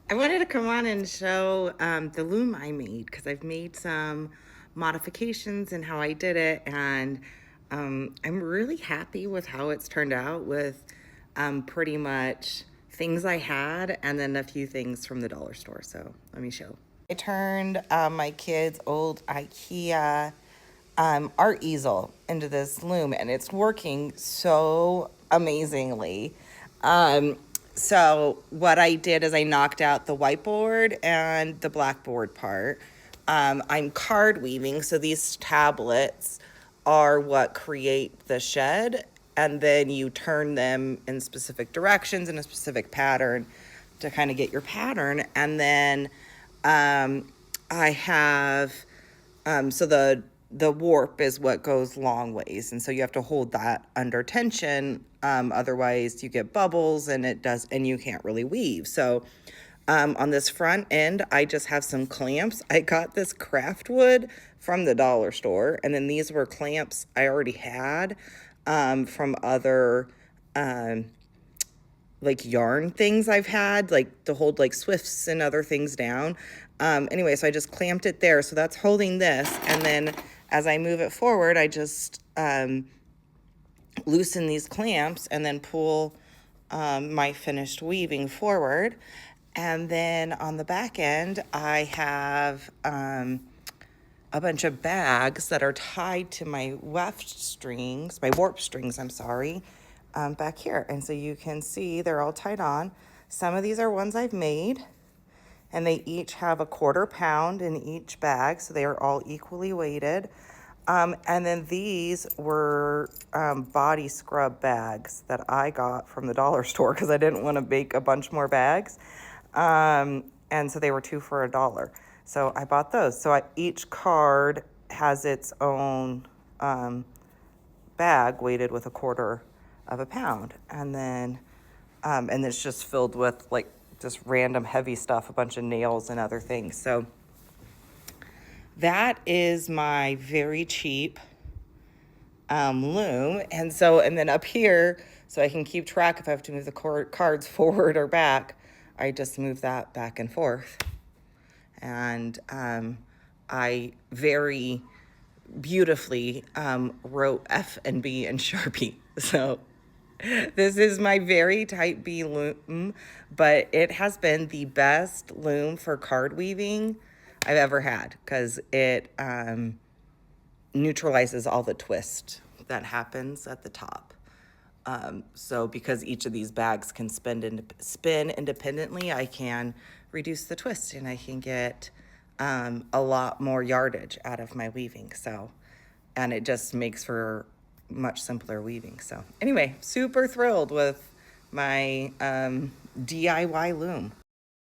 I wanted to come on and show the loom I made because I've made some modifications in how I did it, and I'm really happy with how it's turned out with pretty much things I had and then a few things from the dollar store. So let me show. I turned my kids' old IKEA art easel into this loom, and it's working so amazingly. Um, so what I did is I knocked out the whiteboard and the blackboard part. I'm card weaving, so these tablets are what create the shed, and then you turn them in specific directions in a specific pattern to kind of get your pattern. And then I have so the warp is what goes long ways, and so you have to hold that under tension. Otherwise, you get bubbles, and you can't really weave. So, on this front end, I just have some clamps. I got this craft wood from the dollar store, and then these were clamps I already had from other like yarn things I've had, like to hold like swifts and other things down. Anyway, so I just clamped it there. So that's holding this. And then as I move it forward, I just loosen these clamps and then pull my finished weaving forward. And then on the back end, I have a bunch of bags that are tied to my my warp strings, I'm sorry, back here. And so you can see they're all tied on. Some of these are ones I've made, and they each have a 1/4 pound in each bag, so they are all equally weighted. And then these were body scrub bags that I got from the dollar store because I didn't want to make a bunch more bags. And so they were 2 for $1. So I bought those. So each card has its own bag weighted with a 1/4 of a pound. And it's just filled with like just random heavy stuff, a bunch of nails and other things. So that is my very cheap loom. And then up here, so I can keep track if I have to move the cards forward or back, I just move that back and forth. And I very beautifully wrote F and B in Sharpie. So this is my very type B loom, but it has been the best loom for card weaving I've ever had because it neutralizes all the twist that happens at the top. So because each of these bags can spin independently, I can reduce the twist and I can get a lot more yardage out of my weaving. So, and it just makes for much simpler weaving. So anyway, super thrilled with my DIY loom.